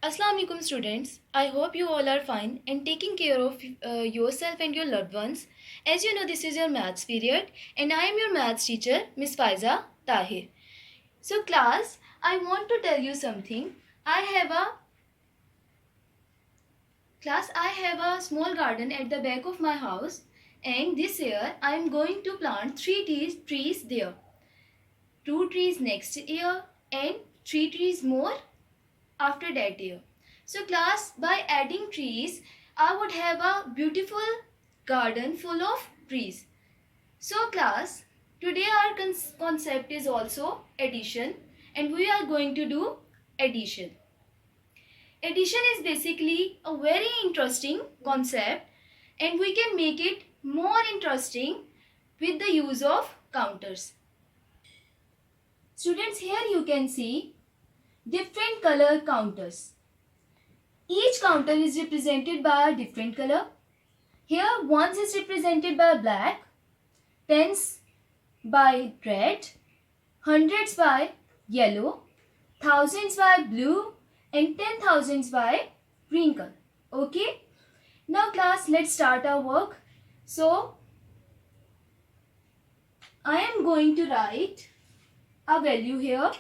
Assalamu alaikum students. I hope you all are fine and taking care of yourself and your loved ones. As you know, this is your maths period and I am your maths teacher, Miss Faiza Tahir. So class, I want to tell you something. I have a I have a small garden at the back of my house and this year I am going to plant trees there. Two trees next year and three trees more after that year. So class, by adding trees, I would have a beautiful garden full of trees. So class, today our concept is also addition and we are going to do addition. Addition is basically a very interesting concept and we can make it more interesting with the use of counters. Students, here you can see different color counters. Each counter is represented by a different color. Here ones is represented by black, tens by red, hundreds by yellow, thousands by blue and 10,000s by green color. Okay. Now class, let's start our work. So I am going to write a value here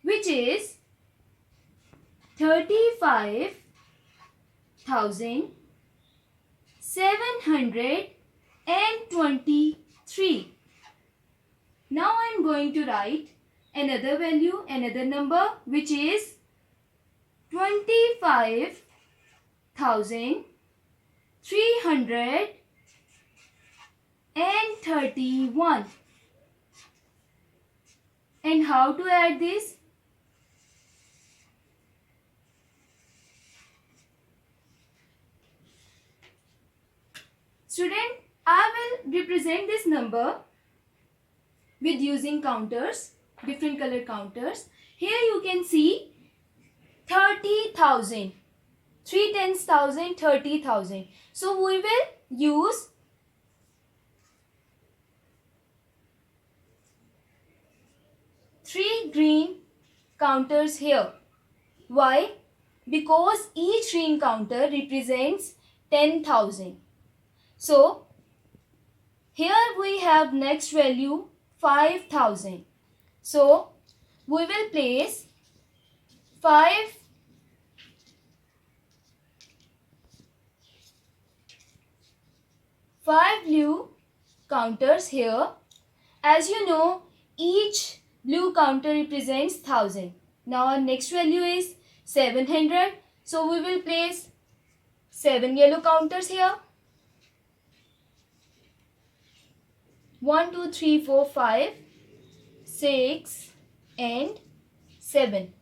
which is 35,723. Now I am going to write another value, another number which is 25,331. And how to add this? Student, I will represent this number with using counters, different color counters. Here you can see 30,000. 3 tens thousand, 30,000. So we will use three green counters here. Why? Because each green counter represents 10,000. So here we have next value 5,000. So we will place 5 blue counters here. As you know, each blue counter represents 1,000. Now our next value is 700. So we will place 7 yellow counters here. 1, 2, 3, 4, 5, 6 and 7.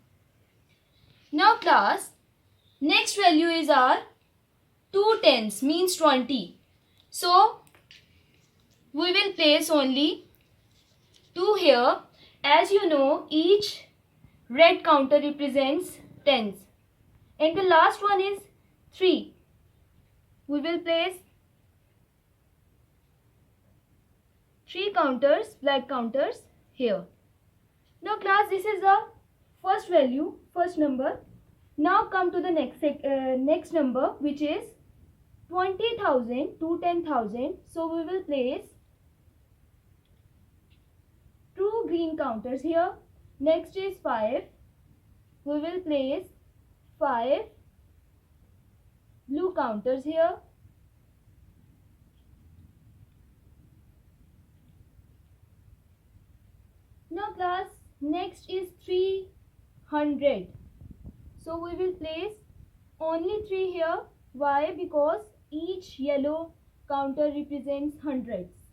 Now class, next value is our 2 tens means 20. So we will place only 2 here. As you know, each red counter represents tens. And the last one is 3. We will place 3 counters, black counters here. Now class, this is the first value, first number. Now come to the next number which is 20,000 to 10,000. So we will place 2 green counters here. Next is 5. We will place 5 blue counters here. Now class, next is 300. So we will place only 3 here. Why? Because each yellow counter represents hundreds.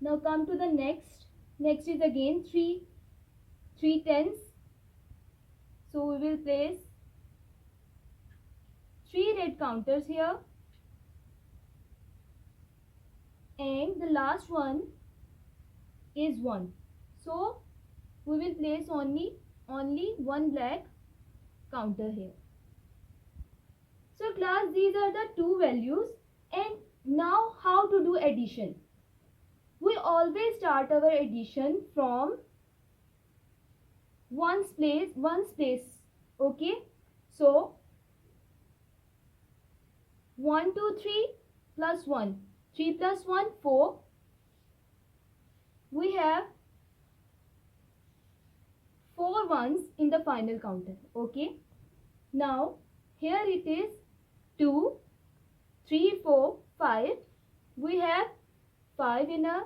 Now come to the next. Next is again 3 tens. So we will place 3 red counters here. And the last one is 1. So we will place only one black counter here. So class, these are the two values. And now how to do addition? We always start our addition from ones place. Okay, so 1, 2, 3 plus 1. 3 plus 1, 4. We have 4 ones in the final counter. Okay. Now here it is 2, 3, 4, 5. We have 5 in our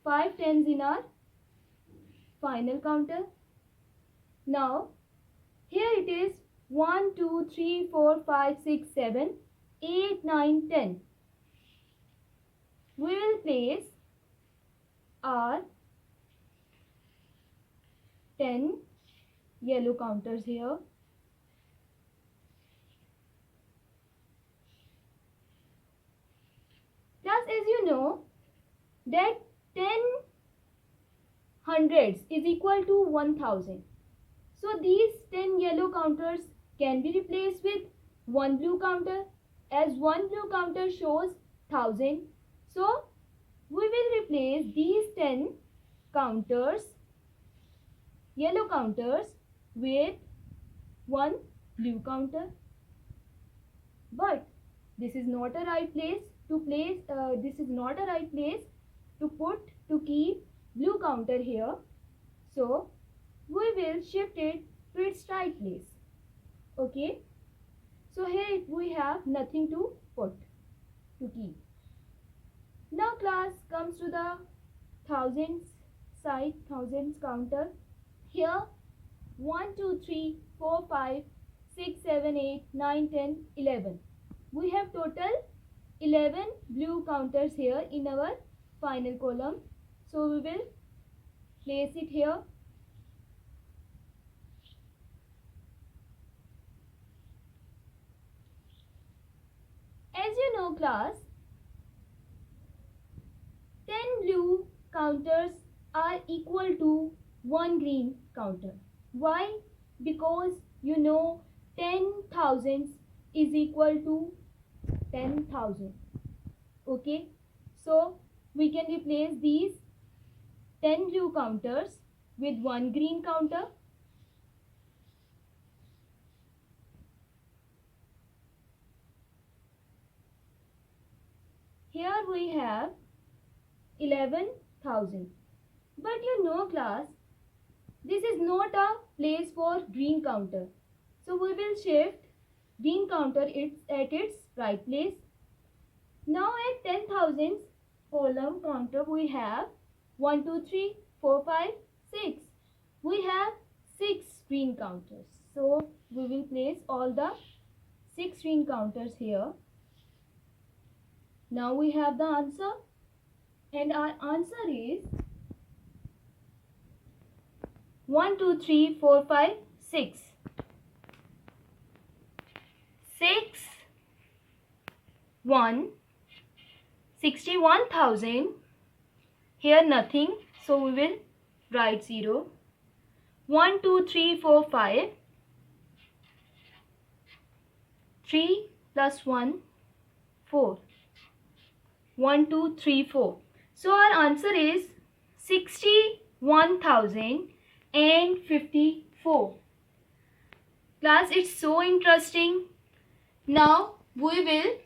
5 tens in our final counter. Now here it is 1, 2, 3, 4, 5, 6, 7, 8, 9, 10. We will place our 10 yellow counters here. Just as you know that 10 hundreds is equal to 1000. So these 10 yellow counters can be replaced with one blue counter, as one blue counter shows 1000. So we will replace these 10 counters, yellow counters, with one blue counter. But this is not a right place to place. To keep blue counter here. So we will shift it to its right place. Okay. So here we have nothing to put to keep. Now class comes to the thousands side, thousands counter. Here 1, 2, 3, 4, 5, 6, 7, 8, 9, 10, 11. We have total 11 blue counters here in our final column. So we will place it here. As you know class, 10 blue counters are equal to 1 green counter. Why? Because you know 10 thousands is equal to 10,000. Okay. So we can replace these 10 blue counters with 1 green counter. Here we have 11,000. But you know class, this is not a place for green counter. So we will shift green counter at its right place. Now at 10,000 column counter we have 1, 2, 3, 4, 5, 6. We have 6 green counters. So we will place all the 6 green counters here. Now we have the answer, and our answer is 1, 2, 3, 4, 5, 6. 6, 1, 61,000. Here nothing, so we will write 0. 1, 2, 3, 4, 5. 3 plus 1, 4. 1, 2, 3, 4. So our answer is 61,054. Class, it's so interesting. Now we will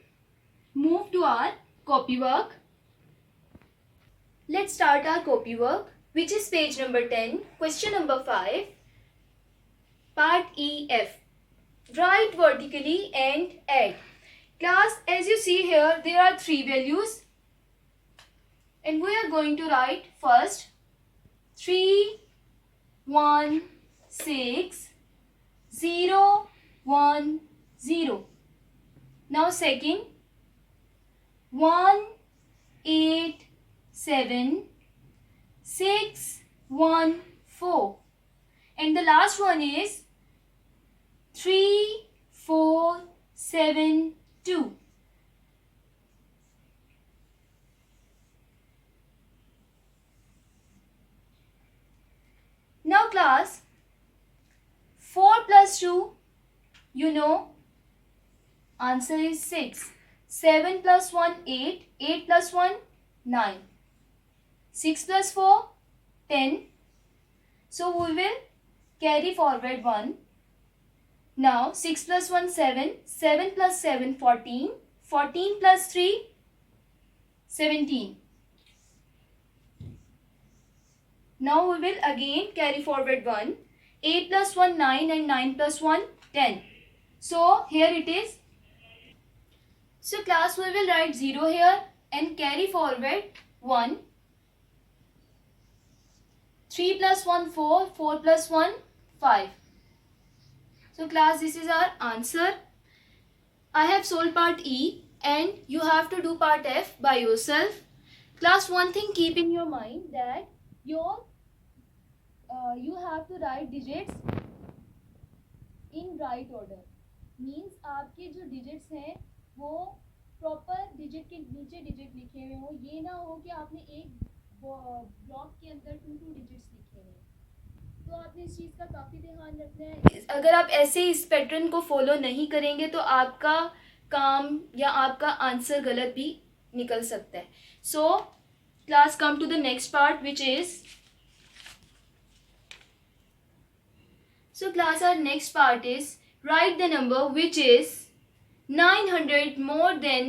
move to our copy work. Let's start our copy work, which is page number 10, question number 5, part EF. Write vertically and add. Class, as you see here, there are 3 values. And we are going to write first 3, 1, 6, 0, 1, 0. Now second 1, 8, 7, 6, 1, 4. And the last one is 3, 4, 7, 2. Now class, 4 plus 2, you know, answer is 6. 7 plus 1, 8. 8 plus 1, 9. 6 plus 4, 10. So we will carry forward 1. Now 6 plus 1 7, 7 plus 7 14, 14 plus 3 17. Now we will again carry forward 1. 8 plus 1 9 and 9 plus 1 10. So here it is. So class, we will write 0 here and carry forward 1. 3 plus 1 4, 4 plus 1 5. So class, this is our answer. I have solved part E and you have to do part F by yourself. Class, one thing keep in your mind that you have to write digits in right order. Means आपके जो digits हैं वो proper digit के नीचे digit लिखे हुए हो. ये ना हो कि आपने एक ब्लॉक के अंदर 2 digits लिखे हैं. तो आपने इस चीज़ का काफ़ी ध्यान रखना है. अगर आप ऐसे इस पैटर्न को फॉलो नहीं करेंगे तो आपका काम या आपका आंसर गलत भी निकल सकता है. So class, come to the next part which is. So class, our next part is write the number which is 900 more than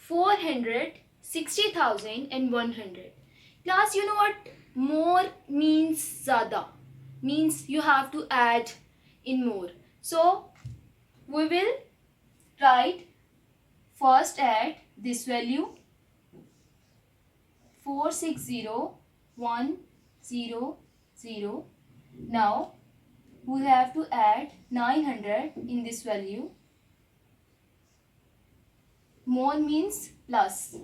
460,100. Class, you know what more means? Zyada means you have to add in more. So we will write first add this value 460,100. Now we have to add 900 in this value. More means plus.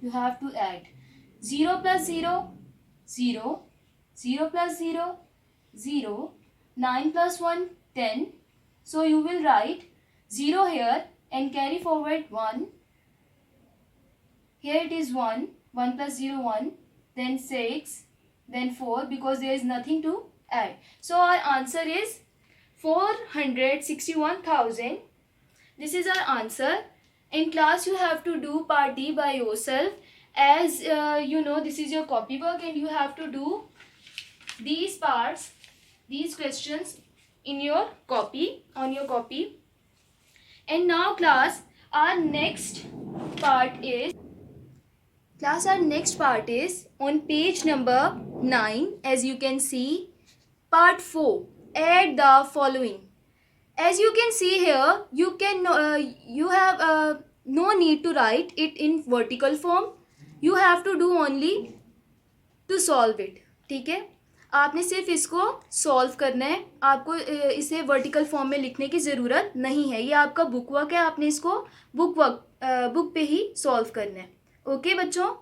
You have to add 0 plus 0, 0, 0 plus 0, 0, 9 plus 1, 10. So you will write 0 here and carry forward 1. Here it is 1. 1 plus 0, 1, then 6, then 4, because there is nothing to add. So our answer is 461,000. This is our answer. In class, you have to do part D by yourself. As you know, this is your copy work and you have to do these parts, these questions in your copy, on your copy. And now class, our next part is on page number 9. As you can see, part 4, add the following. As you can see here, you have no need to write it in vertical form. You have to do only to solve it. ठीक है, आपने सिर्फ इसको solve करना है. आपको इसे vertical form में लिखने की ज़रूरत नहीं है. ये आपका बुक वर्क है, आपने इसको बुक पे ही सॉल्व करना है. ओके बच्चों.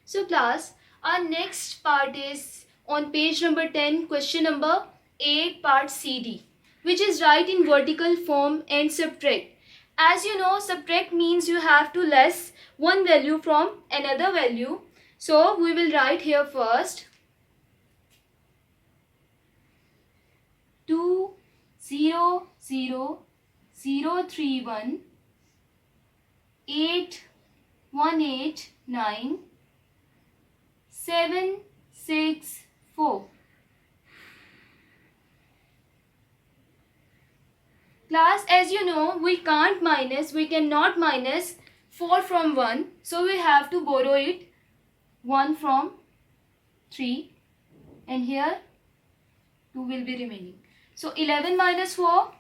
So class, our next part is on page number 10, question number 8, part CD, which is write in vertical form and subtract. As you know, subtract means you have to less one value from another value. So we will write here first 2 0 0 0 3 1 8 1 8 9 7 6 4. Class, as you know, we cannot minus 4 from 1. So we have to borrow it 1 from 3. And here 2 will be remaining. So 11 minus 4,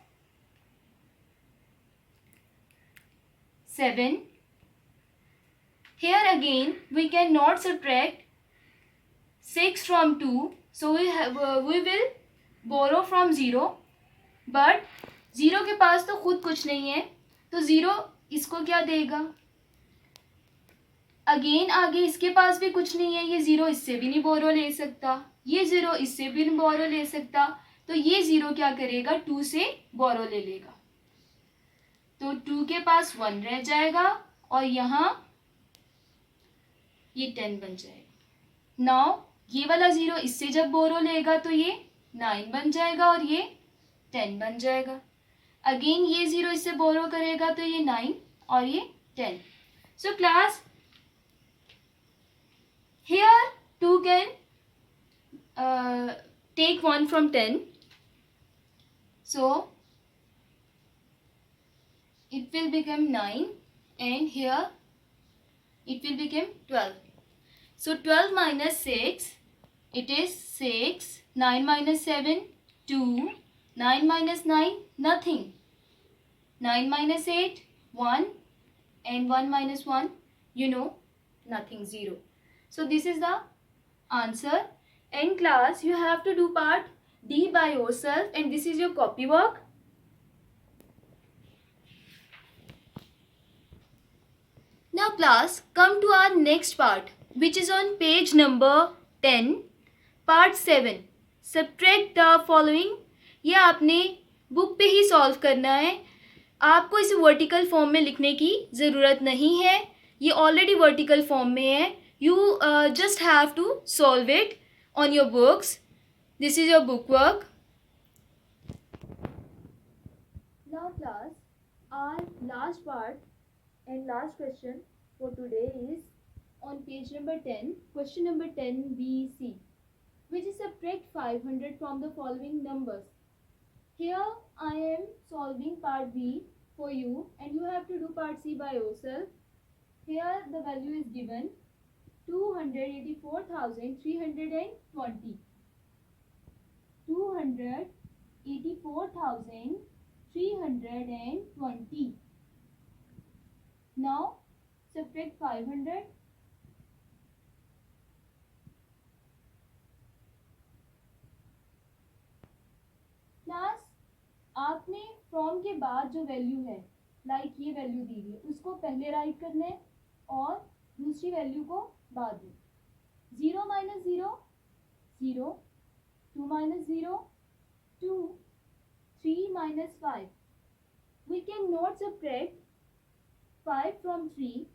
7. Here again we cannot subtract 6 from 2. So we will borrow from 0. But 0 के पास तो खुद कुछ नहीं है, तो 0 इसको क्या देगा. अगेन आगे इसके पास भी कुछ नहीं है, ये 0 इससे भी नहीं बोरो ले सकता, ये 0 इससे भी नहीं बोरो ले सकता. तो ये 0 क्या करेगा, 2 से बोरो ले लेगा. तो 2 के पास 1 रह जाएगा और यहाँ ये 10 बन जाएगा. नाउ ये वाला 0 इससे जब बोरो लेगा तो ये 9 बन जाएगा और ये 10 बन जाएगा. अगेन ये 0 इससे बोरो करेगा तो ये 9 और ये 10. So class, here 2 can take 1 from 10. So it will become 9, and here it will become 12. So 12 minus 6, it is 6. 9 minus 7, 2. 9 minus 9, nothing. 9 minus 8, 1. And 1 minus 1, nothing, 0. So this is the answer. In class, you have to do part D by yourself, and this is your copy work. Now class, come to our next part, which is on page number 10, part 7. Subtract the following. ये आपने book पे ही solve करना है. आपको इसे vertical form में लिखने की ज़रूरत नहीं है. ये ऑलरेडी वर्टिकल फॉर्म में है. You just have to solve it on your books. This is your book work. Now class, our last part and last question for today is on page number 10, question number 10BC, which is subtract 500 from the following numbers. Here I am solving part B for you, and you have to do part C by yourself. Here the value is given 284,320. 284,320. Now subtract 500. Class, आपने from के बाद जो value है, like ये value दी हुई है, उसको पहले राइट करना है और दूसरी वैल्यू को बाद में. 0 minus 0, 0. 2 minus 0, 2. 3 minus 5. We cannot subtract 5 from 3.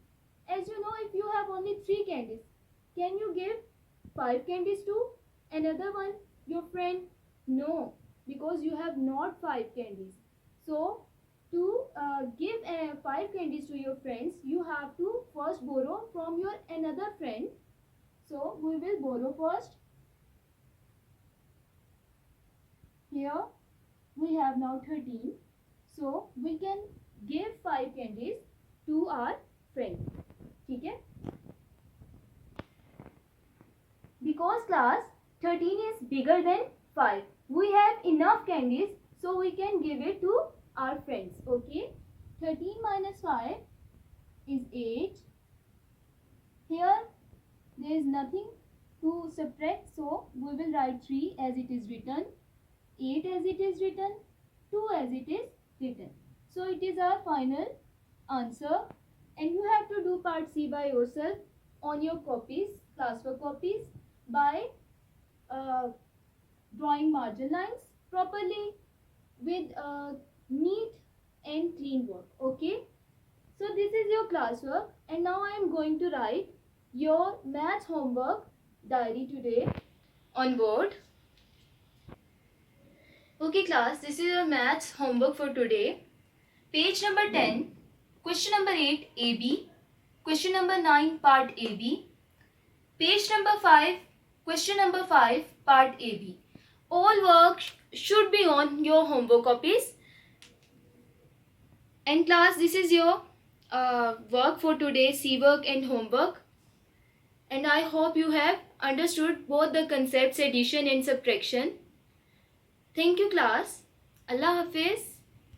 As you know, if you have only 3 candies, can you give 5 candies to another one, your friend? No, because you have not 5 candies. So to give 5 candies to your friends, you have to first borrow from your another friend. So we will borrow first. Here we have now 13. So we can give 5 candies to our friend. ठीक है? Because class 13 is bigger than 5. We have enough candies, so we can give it to our friends. Okay? 13 minus 5 is 8. Here there is nothing to subtract, so we will write 3 as it is written, 8 as it is written, 2 as it is written. So it is our final answer, and you have to do part C by yourself on your copies, classwork copies, by drawing margin lines properly with neat and clean work. Okay? So this is your classwork, and now I am going to write your maths homework diary today on board. Okay class, this is your maths homework for today. Page number 10, question number 8 AB, question number 9 part AB, page number 5, question number 5 part AB. All work should be on your homework copies. And class, this is your work for today, C work and homework. And I hope you have understood both the concepts addition and subtraction. Thank you class. Allah Hafiz.